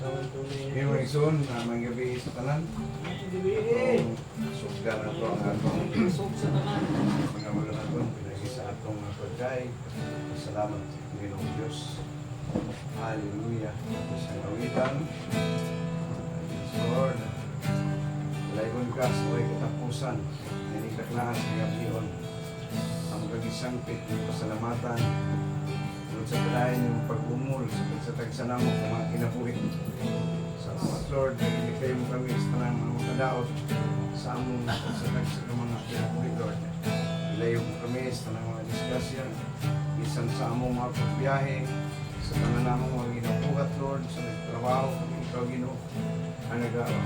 Ngayon mga igsoon, may gabi sa tanan. Sugdan na ito ang atong mga mga naton, pinagi sa atong mga pagkain. Salamat sa Panginoong Diyos. Hallelujah. Sa nawitan, Lord, layon ka sa way katapusan, ninikaklaan sa gabiyon. Ang kagisang pit, pasalamatan, Lord, sa palayan yung pag-umul, sa tagsanamo ng mga kinabuhi. Salamat, Lord, hindi kayo mo kami sa tanang mga makadaot sa among sa tagsanamo ng mga kinabuhi, Lord. Ilayo mo kami sa tanang mga diskusyon, isang sa among mga pagbiyahe, sa tanang namang mga ginabuhat, Lord, sa nagtrabaho, kami ikaw Ginoo, ang nag-aawa.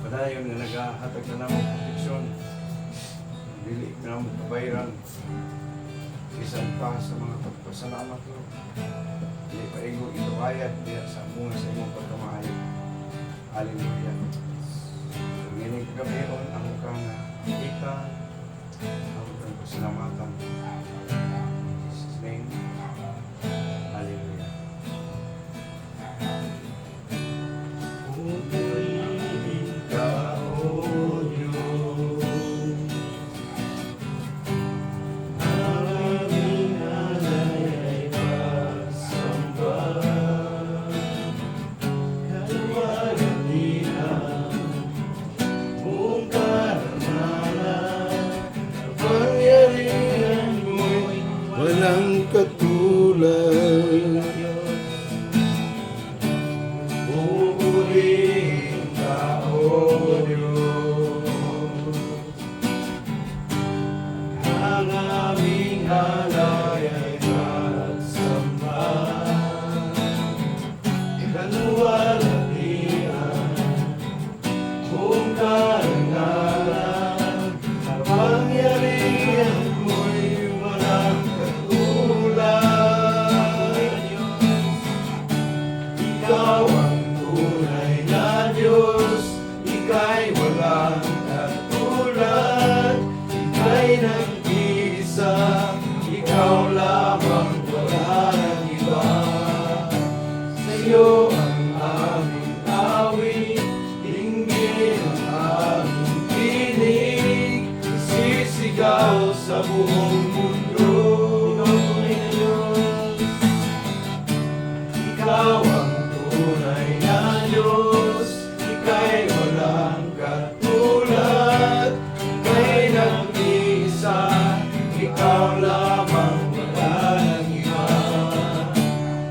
Padayon na nag-ahatag na namang proteksyon, dili na namang kabayaran, isang pa sa mga pagpasalamat ko. Hindi pa ego ito ayat diya sa bunga sa imong pagkamahayo. Hallelujah. Ngayon kagabion ang kang kita, ang kang pasalamatan. In Jesus' name. Hallelujah. Walang katulad. Pupurihin ka, O Diyos. Ang aming halay ay magsamba. Kaluwalhatian, kung karangalan, kapangyarihan mo'y walang ikaw ang tunay na Diyos, ika'y walang katulad, ika'y nag-iisa, ikaw lamang wala ng iba. Sa iyo ang aming awit, dinggin ang aming tinig, isisigaw sa buong mundo. Ikaw ang tunay na Diyos, ika'y walang katulad, ika'y nag-iisa, ikaw lamang wala ng iba.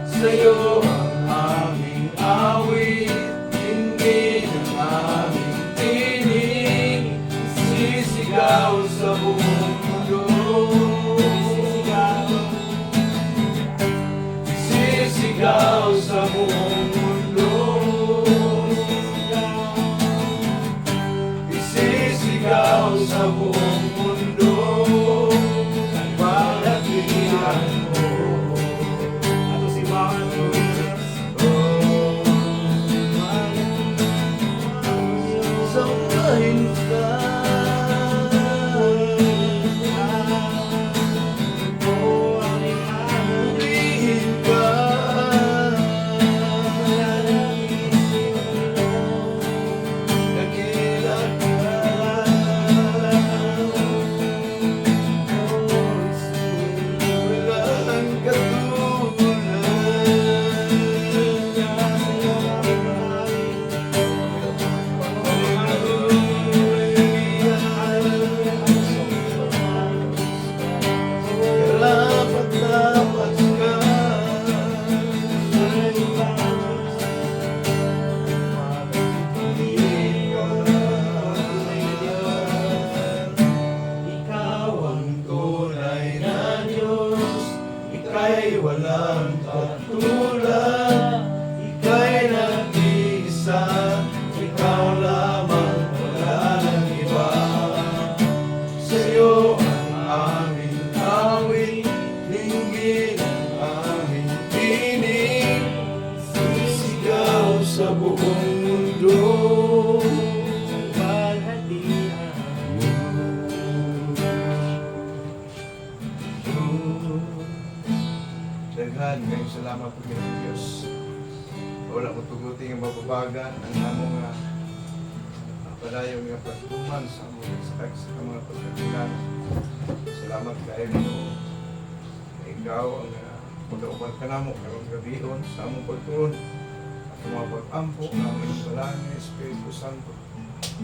Sa iyo ang aming awit, dinggin ang aming tinig, sisigaw sa buong mundo. Sisigaw sa buong mundo. Isisigaw sa buong mundo. Pagdatingan mo. Ato si Mano. Sambahin ka. Purihin ka. Ika'y walang katulad, ika'y nag-iisa, ikaw lamang wala ng iba. Sa iyo ang aming awit, dinggin ang aming tinig, sisigaw sa buong mundo. Daghan, ngayong salamat po Diyos. Wala mo tuguti nga mababagan ang among nga padayon nga pagtuman sa among sa mga pagkatilan. Salamat kayo Ginoo. Ikaw ang pagkauban ka namo karong gabion sa among pagtuon at mga pag-ampo ng among balangin Espiritu Santo.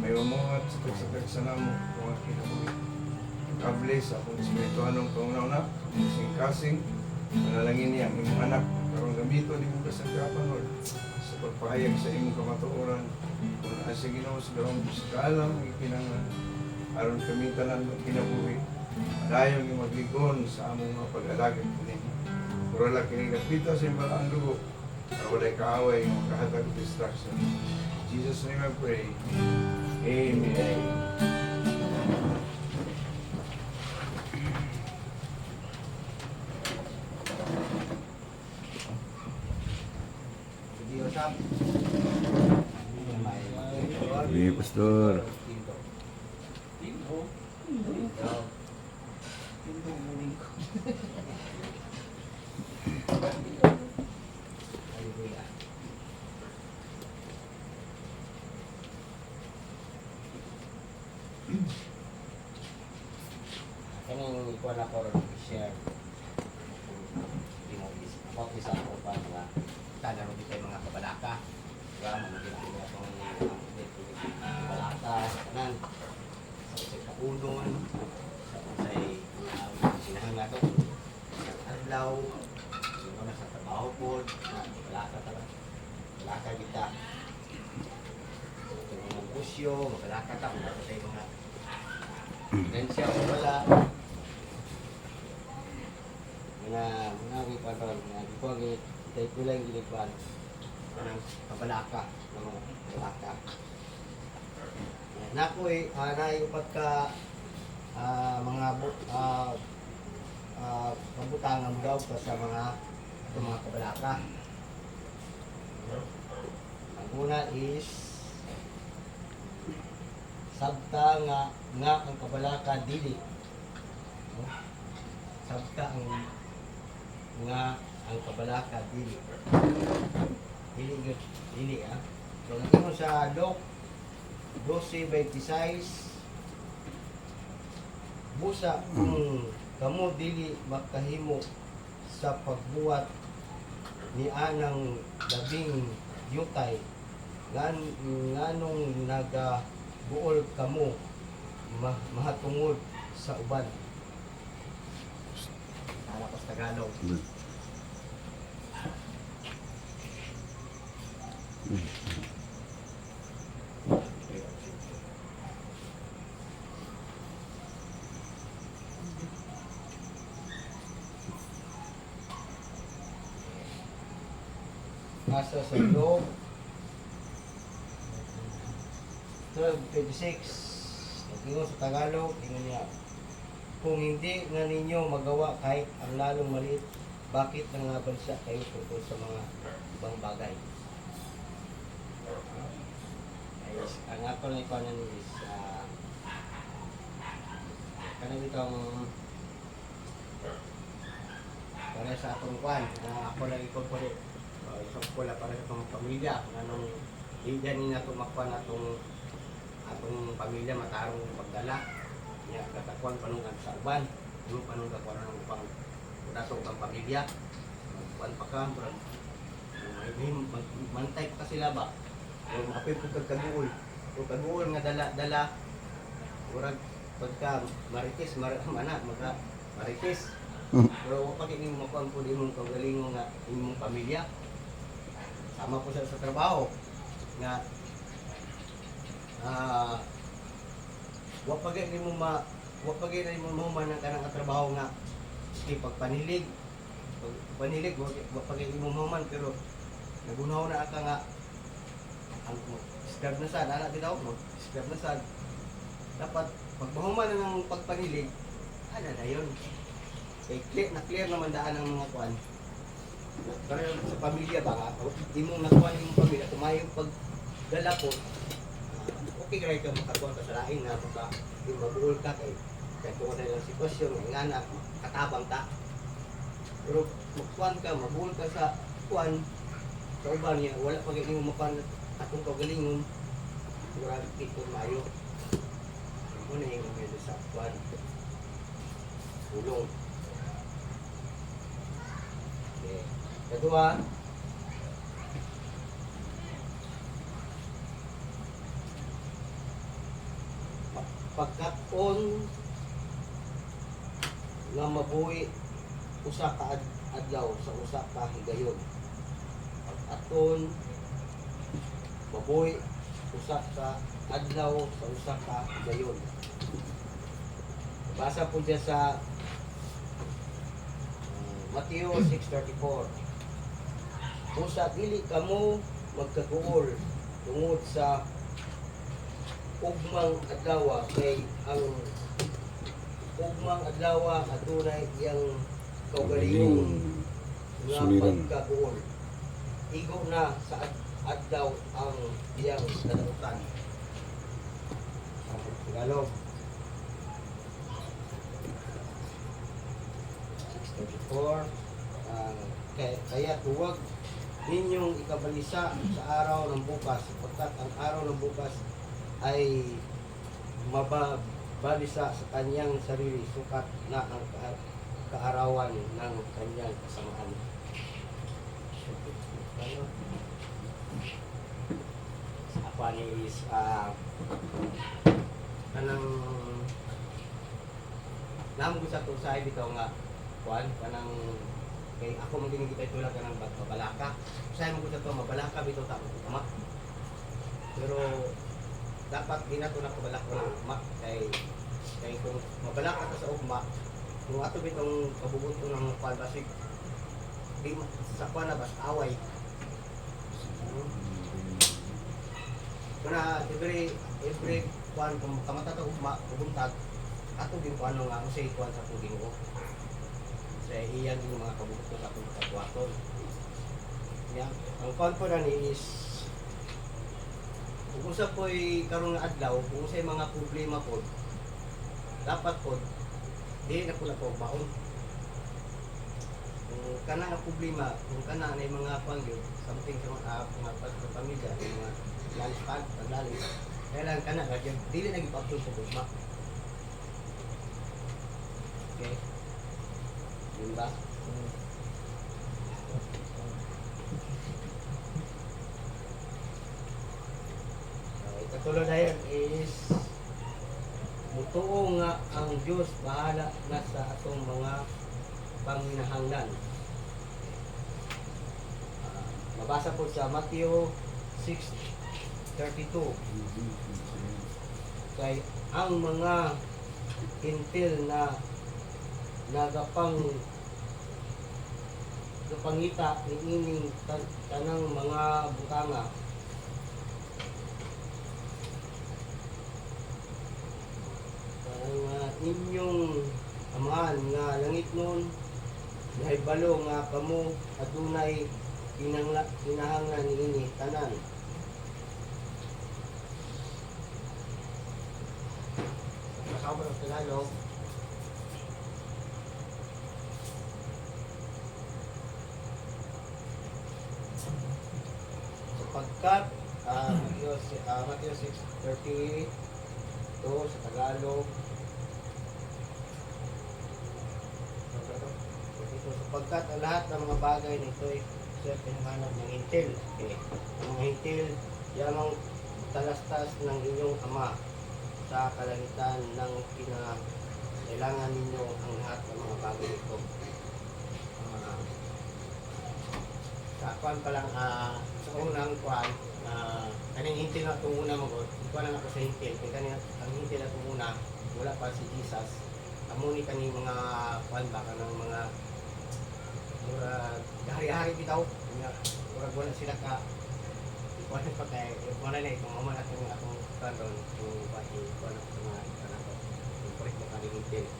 May umungat sa sa namo mga kinabuhi. Kable sa akong Espiritu anong pangunaw kasing-kasing manalangin niya ang imong anak karong gambito di mo kasagapan Lord sa pagpahayag sa imong kamatuoran kung asa Ginoo sa darong kaalam ikinanglan aron kami tanan kinabuhi dayon nga magligon sa among mga pag-alagad kini pura lang kini kapita sa imong ang dugo para walay kaaway kahatag distraction. In Jesus' name I pray. Amen. Sige, Pastor. Kaning ikuha na ko rin share. About isa ako pa mga tanong dito mga kabalaka. Diba? Mga ginagawa itong kabalaka sa kanan. Sa isang kaunon. Sa isang sinahang nga ito. Sa adlaw. Sino na sa trabaho po. Kabalaka talaga. Kabalaka kita. Sa mga negosyo. Kabalaka ta. Kung sa mga gensya ko wala. Mga iparon, ito ang itay ko lang ginigwan ng kabalaka, ng mga kabalaka. Na ko naiupat ka mga pabutangan daw pa sa mga kabalaka. Ang una is sabta nga ang kabalaka dili. Sabta nga ang kabalaka dili. Dili So nakita sa Luke 12:26 busa kamo dili makahimo sa pagbuhat ni anang labing yutay nganong nagabuol kamo mahatungod sa uban. Para sa Tagalog. Nasa sa Luke 12:26. Tingnan sa Tagalog, tingnan niya. Kung hindi na ninyo magawa kahit ang lalong maliit, bakit nangaban siya kayo tungkol sa mga ibang bagay? Ang ako na ikaw is kanang itong para sa atong kwan na ako lang ikaw po isang pula para sa itong pamilya kung anong hindi na tumakwan atong pamilya matarong pagdala niya katakuan panungan sa uban yung panungan kakuan ng upang datong kang pamilya kuan pa ka mantay pa sila ba o makapit po kagkaguol o kaguol nga dala urag pagka marites marites pero wapag ini mo makuan po din mong kagalingo nga imong pamilya sama po sa trabaho nga wapagay ni mo man ang kanang trabaho nga pagpanilig wapagay ni mo man pero nagunaw na aka nga ang scrub na sad ana ditaw mo scrub na sad dapat pagmahuman na ng pagpanilig ana na yun clear naman daan ang mga kuan pero sa pamilya ba di mo nakuha yung pamilya kumayong pagdala po okay kaya ka makakuha ka sa lain na yung mabuhol ka kay kung ano yung sitwasyon nga na katabang ta pero magkuhan ka mabuhol ka sa kuhan kauban niya wala pa gyud mo mapan atong kagalingon murag ito mayo mo na yung medyo sa kwan ulong. Okay. Kedua, pagkat-on nga mabuhi usa ka adlaw sa usa ka higayon. Pag-aton mabuhi usa ka adlaw sa usa ka higayon. Basa po dyan sa Mateo 6:34. Kung sa dili kamo magkaguol tungod sa ugmang adlaw kay ang ugmang adlaw adunay iyang kaugalingon nga Suliran. pagkaguol. Igo na sa adlaw ang iyang kadautan. Tagalog 6:34. Kaya huwag ninyong ikabalisa sa araw ng bukas sapagkat ang araw ng bukas ay mababalisa sa kanyang sarili sukat na ang kaarawan ng kanyang kasamaan. Ako ni is kanang namo ko sa tusay bitaw nga kuan kanang kay ako man dinigit ay tulad kanang mabalaka. Usay mo ko sa to mabalaka bitaw ta ko tama. Pero dapat di na to na kabalaka ng ugma kay kung mabalaka ka sa ugma kung ato bitong kabubuto ng kuan basig di sa kuan na bas away. Kuna every kuan kung kamata ta ugma bubuntag ato din kuan nga usay kuan sa atong Ginoo. Sa iyan yung mga kabubuto sa atong kabuhaton. Yan, ang kuan po na ni is kung sa po'y karong nga adlaw, kung sa mga problema po, dapat po, di na po na po baon. Kung kana nga problema, kung kana na yung mga pangyod, something sa mga pamilya, yung mga lalispad, paglalis, kailangan kana, dili na ipaptun sa problema. Okay? Yun ba? Katulad na yan is mutuo nga ang Diyos bahala na sa atong mga panginahanglan. Mabasa po sa Mateo 6:32. Kay ang mga hintil na nagapangita ni ining tanang mga butanga inyong amahan nga langit nun nahibalo nga kamo adunay kinahanglan niini tanan. Nakawala ang Tagalog. Sapagkat Matthew 6:30 ito sa Tagalog. Sapagkat ang lahat ng mga bagay nito ay pinaghanap ng hintil. Okay. Ang mga hintil, yamang talastas ng inyong ama sa kalangitan ng kailangan ninyo ang lahat ng mga bagay nito. Sa kwan pa lang, sa unang kwan, kaning hintil na itong una mag-on, ikuan na ako sa hintil. Kaya ang hintil na itong una, wala pa si Jesus. Amuni kaning mga kwan baka ng mga murag hari-hari bitaw murag wala sila ka wala pa kay wala na itong mama natin atong karon kung pati wala sa mga kanako kung correct mo kaligid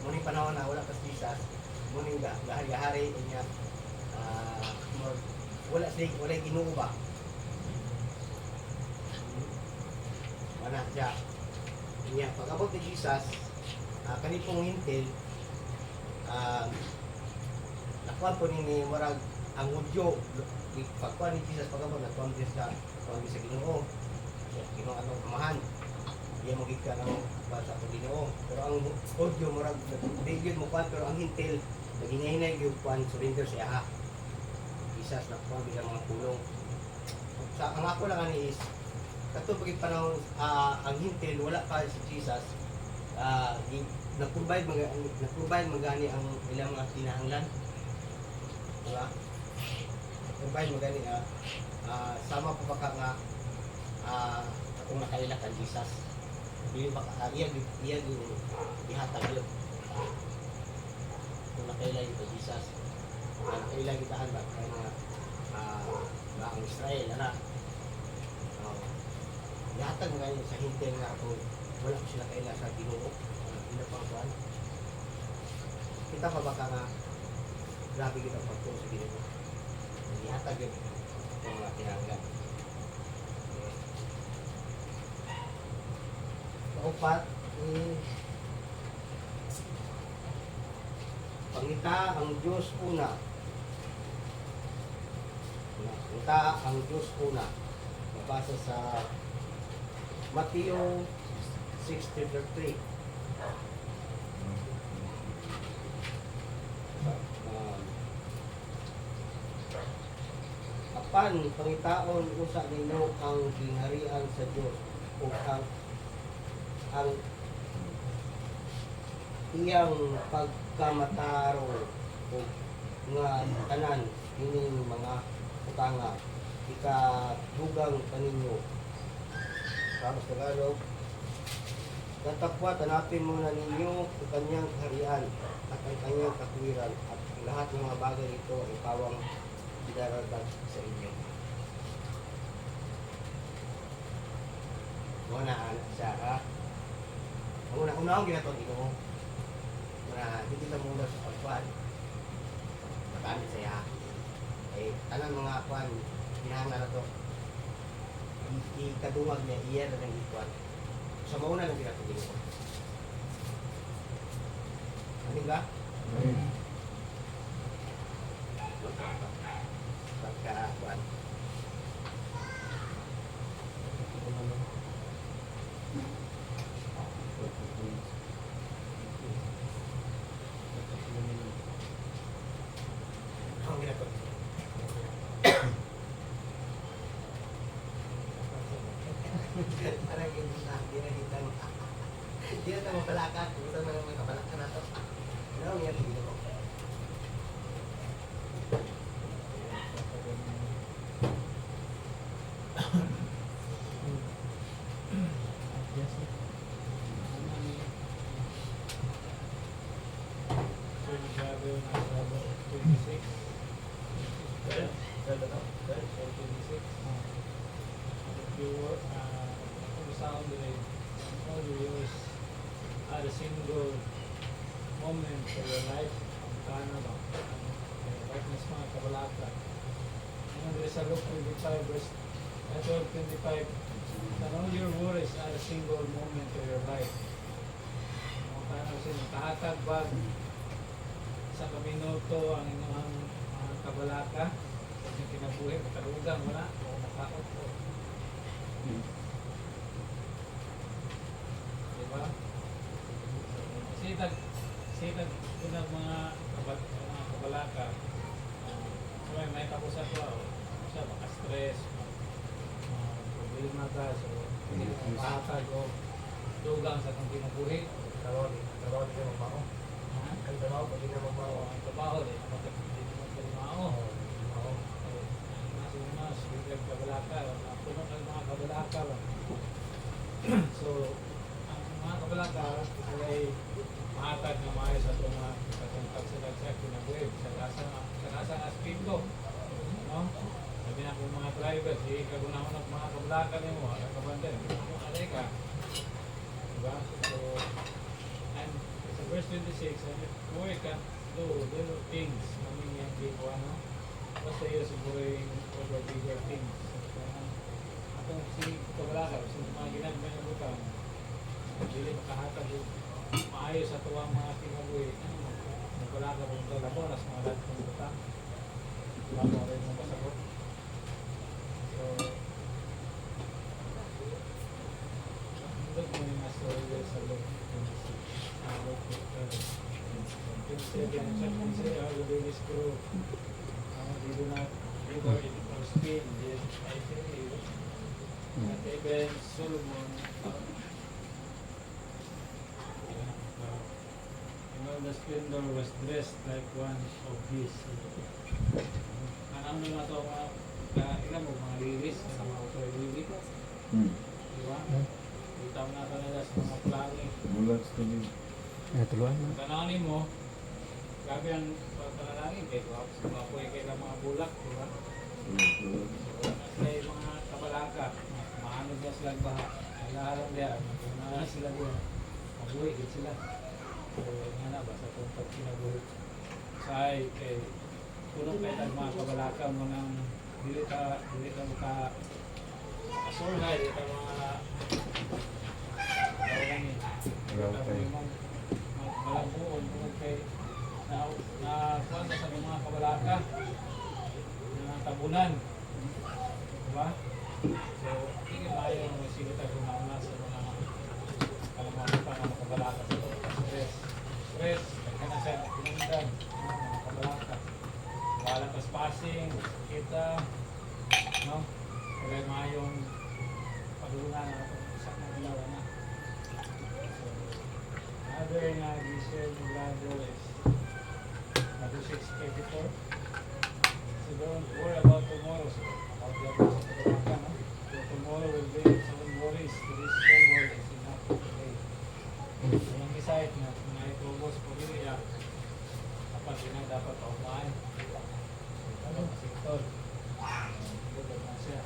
muni panahon na wala pa si Jesus muni hari-hari niya wala Ginoo ba wala siya niya pag-abot ni Jesus kanipong hintil nakuha po ni murag ang udyo pagkuhan ni Jesus pagkabon nagkuhan sa Ginoo. So, Ginoo atong amahan. Iya mo gid ka ng basa sa Ginoo. Pero ang udyo murag bigid mo kuan pero ang hintil naghinay gyud kuan surrender sa iya. Jesus na kuan bilang mga pulong. Sa ang ako lang ani is kato pagit panahon ang hintil wala pa si Jesus nag-provide magani ang ilang mga kinahanglan. Diba? Nag-provide magani sama pa baka nga akong nakaila kan Jesus. Dili baka iya ihatag yun. Kung nakaila yung Jesus. Nakaila gitaan ba kaya nga ang Israel ana. Ihatag magani sa hintil nga kung wala ko sila kaila sa Ginoo. Hindi pang kuan. Kita pa baka nga grabe kita pagtuo sa Ginoo. Ihatag yun ang mga kinahanglan. Kaupat, pangita ang Diyos una. Pangita ang Diyos una. Mabasa sa Mateo 6:33. Apan pangitaon usa ninyo ang gingharian sa Dios ug ang iyang pagkamatarong ug nga tanan ining mga utanga ikadugang kaninyo. Tapos Tagalog, datapwat hanapin muna ninyo ang kanyang kaharian at ang kanyang katwiran at lahat ng mga bagay ito ay pawang idaradag sa inyo. Muna siya ha. Una-unahong ginatong Ginoo. Muna hindi lang muna sa pagkuhan. Matamit saya. Tanang mga kuhan, hinahanglan na to. Ikadungag niya, iya na ng ikuan. Sa mauna lang ginatong Ginoo. Ano ba? Pagka-kuan. Ang ginatong parang hindi na tayo mapalakat. Gusto mo naman kapalakan na ito. Ano ang yan? Hindi mo. At a single moment of your life, ang kana ba? Brightness mga kabalata. Ngayon there is a Luke 25 verse 12:25. And all your worries are a single moment of your life. Ang kana sa nakahatag bag sa minuto ang inyong kabalata. Sa inyong kinabuhi, makalugang wala o makaot po. Diba? Sitag unang mga kabalaka may kapusa ko siya maka-stress problema ka so mahatag o dugang sa kong kinabuhi Trabaho din mo mao. Ang trabaho pag hindi mo mao. ang trabaho din magkalimao mas biglang kabalaka puno ng mga kabalaka so ang mga kabalaka ay mahatag na maayos sa itong mga katungkag sa kinabuhi sa lasang aspekto no? Sabi na kung mga driver si kagunahon ng mga kabalaka niyo ang kabanda kung alay ka diba? So and sa verse 26 boy can do little things namin yung big ano basta yun siguro yung over bigger things atong si kabalaka sa mga ginagawa ng butang hindi makahatag maayos sa tuwang mga kinabuhi wala ka pong laboras mga lahat ng butang Bago rin mo masagot. So, look mo yung mas story sa look. Look Pinsay, the baby screw. They do not either it or spin. Yes, I tell you. At even Solomon, the splendor was dressed like one of these. Ano na ito ilan mo, mga lilis, mga auto lilis. Diba? Itaw na ito nila sa mga plani. Bulat sa tubig. Tanawin mo, grabe ang panalangin kay Wapoy kay mga bulak, diba? So, sila yung mga kabalaka, maanod na sila ang baha. Kailangan diyan, magkuna sila diyan. Mabuhay din sila. So, nga na, basta kung pag kinabuhay. Say, kay punong kayo mga kabalaka mo ng dili ka kasurhay, dili ka mga malambuon mo kay na kuwan sa mga kabalaka na tabunan, diba? So, hindi mayo ng masigita kung nauna sa mga kalamamutan ng mga kabalaka sa stress, kaya na siya pinundan mga kabalaka, walang paspasing, kita, no? Kaya mayong padulungan na sa mga ilaw na. Another na gisel ng Lando is Matthew 6:34. So don't worry about tomorrow. So about the others of the Baka, no? So tomorrow will bring its own worries. To this whole world is enough for today. So yung decide na may troubles po rin niya, dapat yun ang dapat paumahan. Ano, masigtod. Bukod na siya.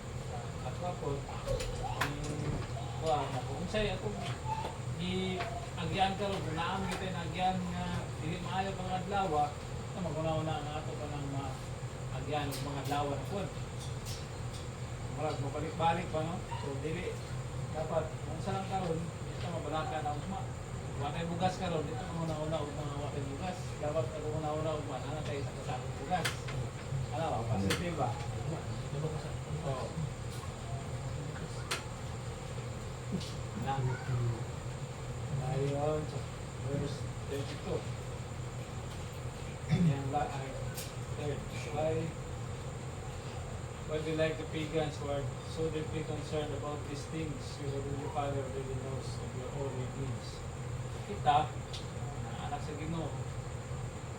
At kapot, kung sa'yo, kung agyan ka rin, naam kita yung agyan nga dili maayo pang adlaw, na mag-una-una nga ito pa ng mga agyan ng mga adlaw na po. Marag, mabalik-balik pa, no? So, dili, dapat, kung saan karon dito mabalaka na ugma. Wakay bugas karon dito una-una ugma wakay bugas. Dapat kung una-una ugma, sana tayo sa kasakot bugas. Ano, positive ba? Oo. Ayon sa verse 32. Yan la ay third. Why do you like the pagans who are so deeply concerned about these things? Your Heavenly Father really knows of your own needs. Kita, anak sa Ginoo.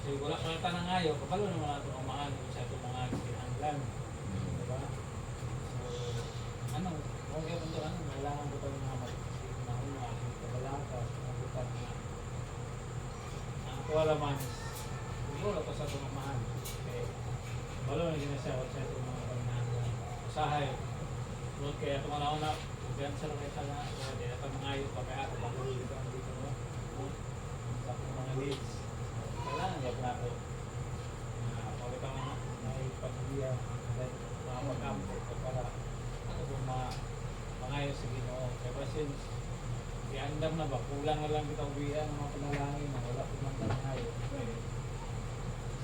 So wala ka na ngayo, kapalo naman natin ang maano sa itong mga kinahanglan. Diba? So, ano, kung kaya ito, kailangan ko tayo mga kabalaka, mabutan na ang kuwalaman siguro ko sa tumamahan wala na ginasya ko sa itong mga pagnahan usahay doon kaya itong una diyan sa rin sa na hindi na ito mga ayot pa kaya ako bago dito ang dito sa mga leads kailangan gawin nato pagkat ang may pagbiya mga pag-ampo para ano kung mangayos sa Ginoo kaya kasi iandam na ba? Kulang na lang kitang uwian ng mga panalangin na wala ko man lang ngayon.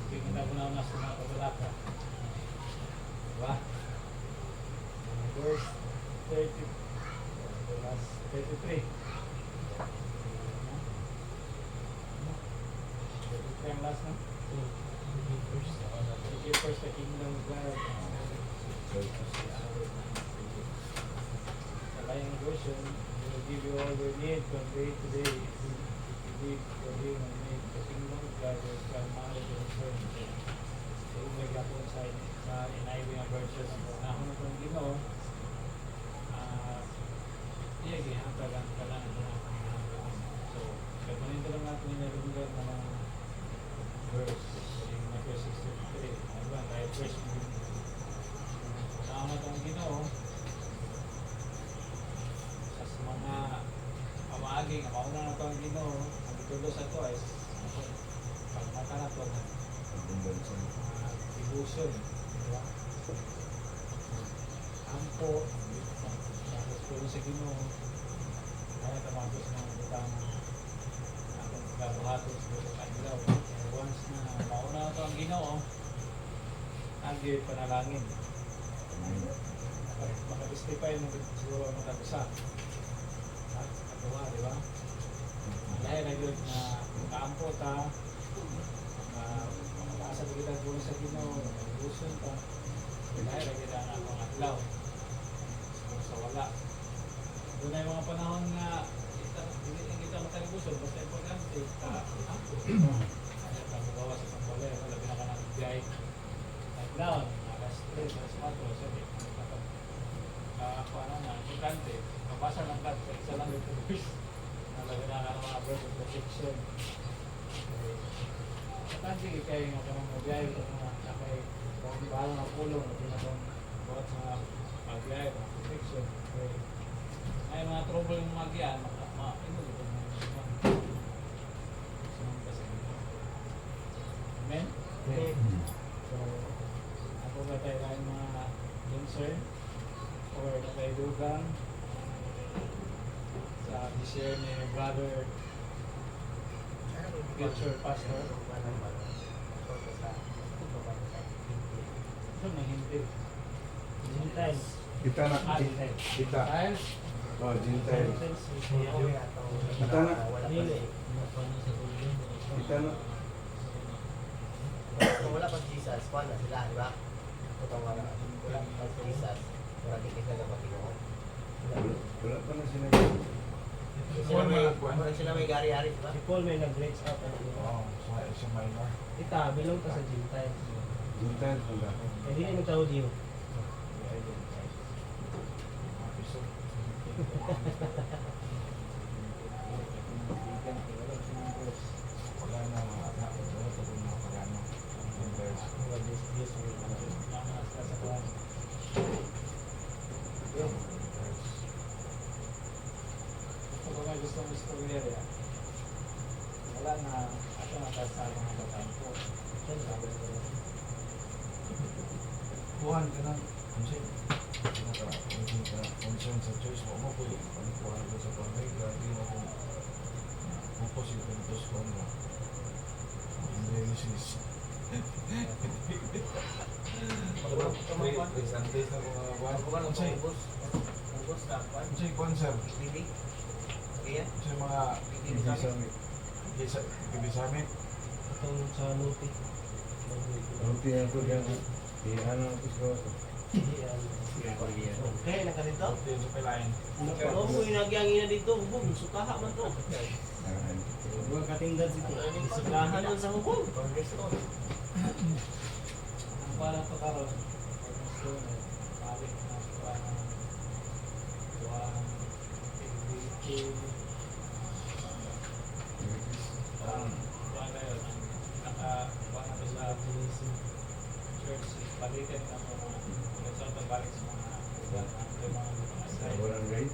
Sige, kita ko na sa mga kabalaka. Diba? Verse 30. Last 33. 33 ang last na? Seek first the kingdom of God. Sa layang version, will give you all your need from day to day. If you believe your day and need the kingdom of God is primarily concerned. So, umigla po sa inaibig ang verses ng panahon na itong Ginoo. Gihangkag ang kailangan ito ng Panginoon. So, kapanin lang natin yung nalunggan na mga verse. Yung Matthew 6:33. Ano ba? Kahit verse mo. Panahon na itong Ginoo. Mga pamaaging, mauna na ito ang Ginoo, ang itulo sa ito ay pagmata na ito ng ibuson, diba? Ampo, tapos tulo sa Ginoo, kaya tamagos ng butang atong pagkabuhatos sa kanilaw. Once na mauna na ito ang Ginoo, ang di panalangin. Makadistify mo siguro ang matag-usa. At katuwa, di ba? Dahil na yun na kaampo ta, na makakaasa na kita po sa Ginoo, nag-ilusun ta. Dahil na kita na mga adlaw. Sa wala. Doon ay mga panahon nga kita matalibuson, basta importante, kaampo. Kaya ka magawa sa pangkole, labi na ka ng biyay. Nag-down, alas 3, alas 4, sabi, ako na, importante, mabasa ng kat, isa lang yung purpose. Nalabi na ka ng mga birth of protection. Importante kayo nga ka ng mabiyay, kay kung bahala ng pulong, na pinatong buhat sa magbiyay, mga protection. Ay mga trouble yung magyan, ino dito na Amen? So, ako ba tayo tayong mga concern or nakailugan sa share ni brother future pastor. Ito na hindi. Gentile. Kita na. Gentile. Kita. Gentiles. Oh, Gentile. Kita na. Kita na. Kung wala pag Jesus, kuha na sila, di ba? Kung wala pag Jesus, wala din kita na Panginoon. Wala pa na sila. Wala sila may gari-ari, di ba? Si Paul may nag-reach out. Oo, sa minor. Ita, bilong ka sa Gentiles. Gentile pala. Eh, di na magtawag yun. Wala na mga anak. Wala pa kung mga pagano. Ang guys. Gusto ko nga gusto mo istorya. Wala na ako nakasama ng katampo. Kuhan ka na. Concern sa church mo po yun. Kuhan ka sa pangay. Grabe mo kung focus yung pintos ko mo. Hindi yung sis. Sundays na mga kuhan. Kuha ng Unsay ubos. Ubos na, kuha. kuhan sir. Pili. Kaya? Unsay mga Ibisamit. Itong sa Luti. Ruti ako dyan. Di ano ako sa Okay, na ka dito? Hotel sa Pelayan. Oo, mo inagyangin na dito. Hubog, sukaha man to. Huwag katingdad dito. Sukahan man sa hubog. Ang parang pagkaroon, gusto na balik na parang tuwang pinagbitin. Tuwang na yun, nakakuha na sa church, balikan na mga kung pagbalik sa mga asay. barangay.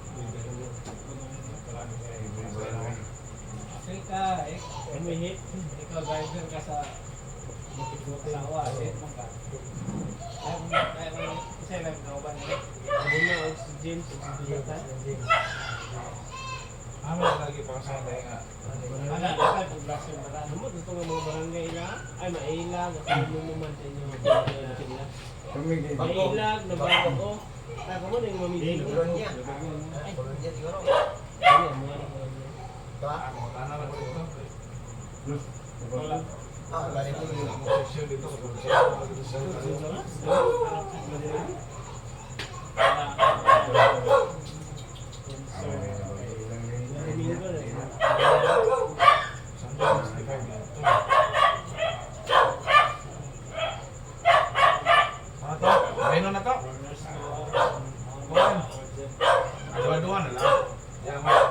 Okay ka, Umihit. ikaw driver ka sa asawa, hit mo ka. Kaya mo isa lang kauban niya. Ano na, oxygen, oxygen. Lagi pa sa tayo nga. Ano, dapat poblasyon ba Ano mo, gusto nga mga barangay na? Ay, mailag. At ano naman sa inyo. Kami kay Mailag, nabago. Ako mo na yung mamigil. Polonia. Polonia siguro. Ano, mga Ito ah. Tanah lang ko ito. Plus. wala. Ah, wala rin yung Ang section dito sa section. Domingo na. Sunday 65 yan. Ano to? Mayroon na to? Dua-dua na lang. Yan, may.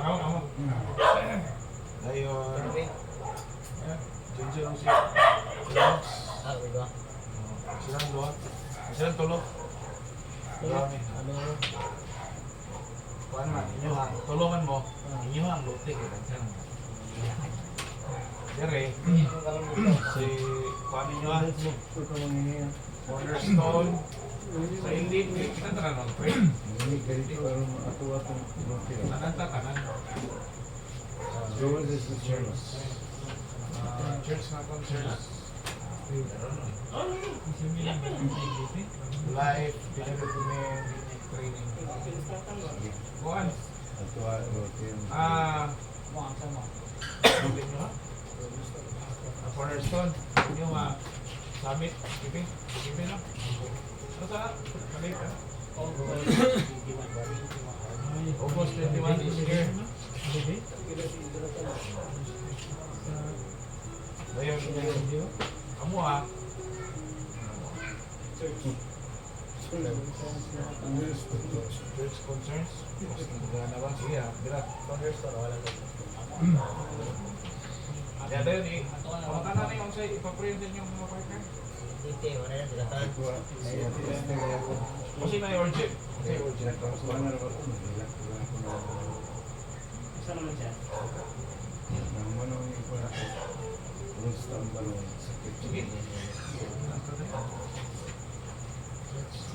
Amo. Ayun. Ginger lang siya. Ah, diba? Silang dua. Silang tulo. Marami. Ano? Kuan man, inyo ha. Tulungan mo. Inyo ang lote kita dyan. Dire, si kuan ninyo ha. Cornerstone. Sa hindi, kita tanan mag-pray. Ini ganito ang ato-ato. Tanan ta, tanan. So what is the church? Church na kong church. Oh, Live, pinag-document, training. Kuan. Ato routine. Sabi nyo ha? Cornerstone. Yung summit. Kipi no? Ano sa? Mali ka? August 21 this year. Ayun. Amo ha? Church concerns. Gana ba? Sige ha. Dira. Ya dayon eh. Mga tanan na yung sa ipaprint din yung mga partner. Kasi na yung urgent. Okay, urgent. Isa naman siya. Sige.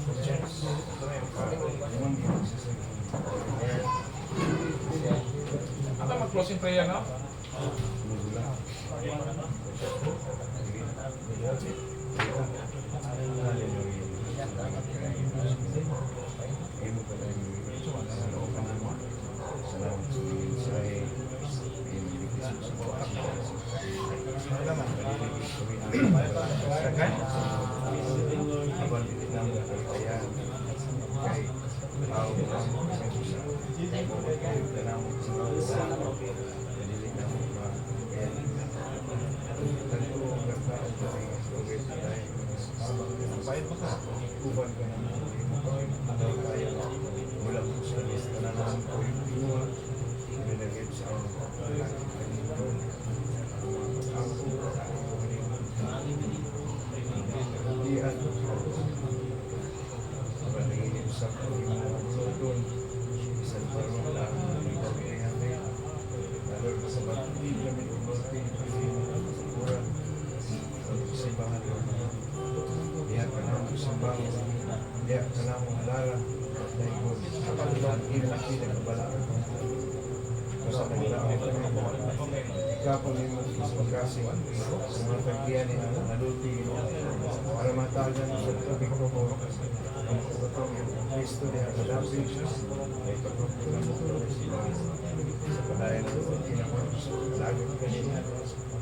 Concerns. Ito na yung Ata mag-closing prayer no? Bayad pa ka? Uban ka na mga imukoy, atay kaya wala po sa lista na naman po yung iwa, nilagay sa ano, kanito, ako, hindi ano, paningin sa pag-imukoy, isang parang lang, pag-imukoy, lalo sa batang kami umunting, pag-imukoy, pag-imukoy, diya ka na mong sambang, diya ka na mong halala, dahil ko, kapag lang inaki na kabalaan ko. Basta nagdaan ko kami, ikapon yung pagkasing sa mga tagdiyan ni naluti, para matagan sa tubig ko mo, ang pagkatong yung Kristo niya kadapi, ay pagkatong mo ko sila sa padayan ko, kinapag-lagot kanina,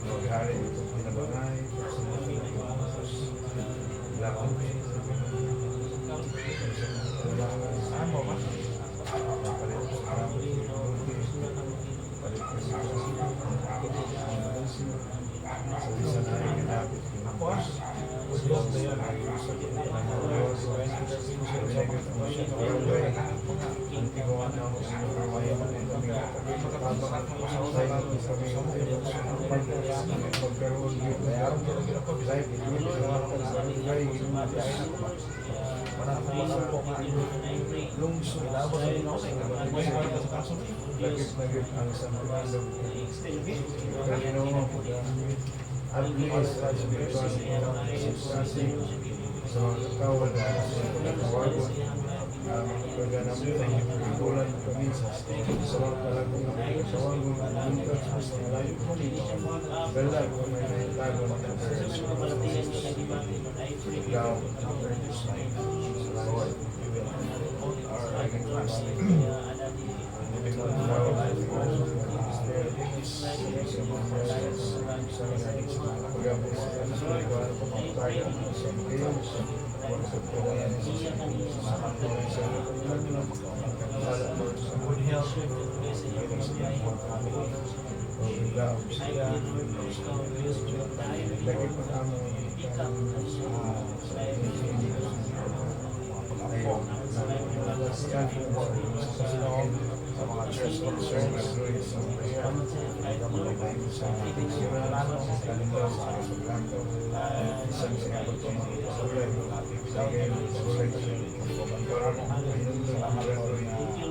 maghari ko pinabangay, lakon saan mo ba? Palit ko ang palit ko sa isa na rin kinapit Ako ah. Udlog na yan. At least, sa mga katawan na pagkakawago, pagganap ng bulan kamisas, sa mga kalagong kawago ng buntas, mas nilayo ko nito, belag kung may naitago na ikaw, Lord, our agnostic, sa mga church concerns,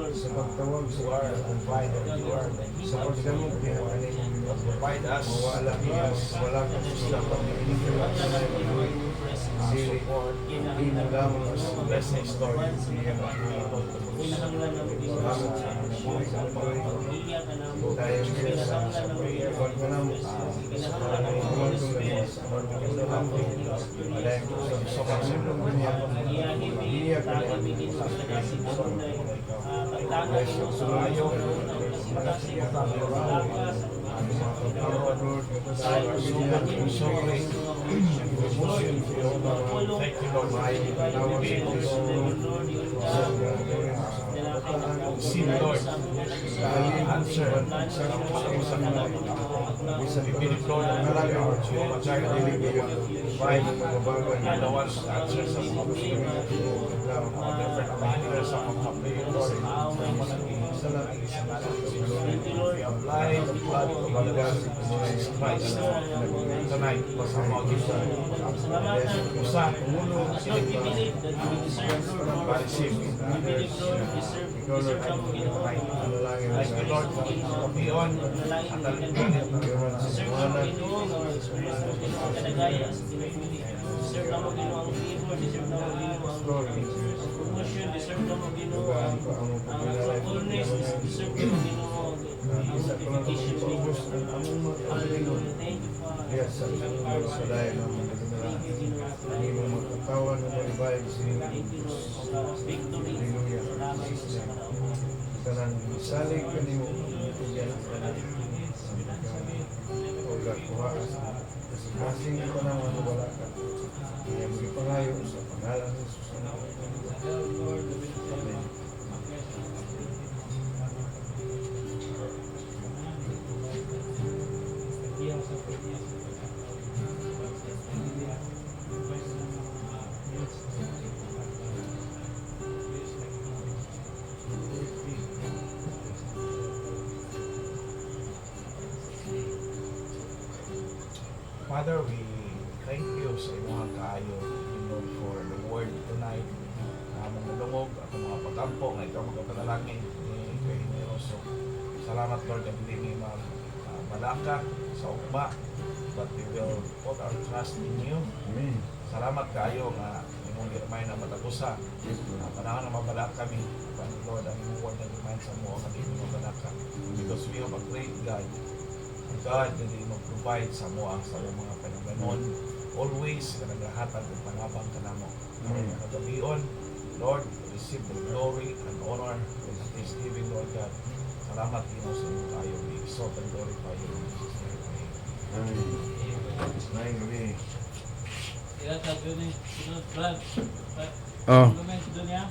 sa pagtawag sa provider, sa pagdamog niya, provide us, wala ka sa dapat support, Kinahanglan blessings, Lord. Kinahanglan ng Pilipinas. Iyak ka na mo. Kinahanglan ng Pilipinas. Kinahanglan ng Holy Spirit. So much Iyahin lagi bigin sa kasing sunday. Pagtana ino sa ayaw ng kasing lakas. See, Lord, answer. Bibili ko ng marami ang child provide the ones who answer sa mga different matters sa mga prayer, Lord. We apply the blood of our God, Jesus Christ, tonight, sa mga gisa. Usa, Lord, we believe that we deserve, Lord. pa-receive. We believe, Lord, deserve ka mo ginawa. Thank you, Lord, for beyond at the limit. Deserve ka mo ginawa ang experience mo ginawa kadagaya sa pinagmuli. Deserve ka mo ginawa ang favor, deserve ka mo ginawa ang promotion, deserve ka mo ginawa ang fullness, deserve ka mo ginawa ang multiplication figures. Hallelujah. Thank you, Father. Yes, sa dahil ng Thank you, Jesus. hindi mo magkatawan ng malibay sa Thank you, Lord. Victory. Salamat po sa kanawa. kanang salig kanimo tugyan o gakuha sa kasing panahon na wala ka kaya magipangayo sa pangalan ni Jesus. Amen. Father, we thank you sa imong kaayo, Lord, for the word tonight. Mga nalungog at mga pagampo nga ikaw magkapanalangin ni kay Neroso. Salamat, Lord, na hindi may malaka sa ugma, but we will put our trust in you. Amen. Salamat kayo nga imong girmay na matagusa. Panahon na mabalak kami, Lord, ang imong word na girmay sa mo ang hindi mabalaka. Because we have a great God. God na di mag-provide sa mo ang sa mga panaganon. Always ka naghahatag ng panabang ka na mo. Nagabion, Lord, receive the glory and honor and thanksgiving, Lord God. Salamat Ginoo sa inyo tayo. We exalt and glorify you. In Jesus' name. Amen. Amen. Iya, sabi ni, Brad, Oh. comment doon niya.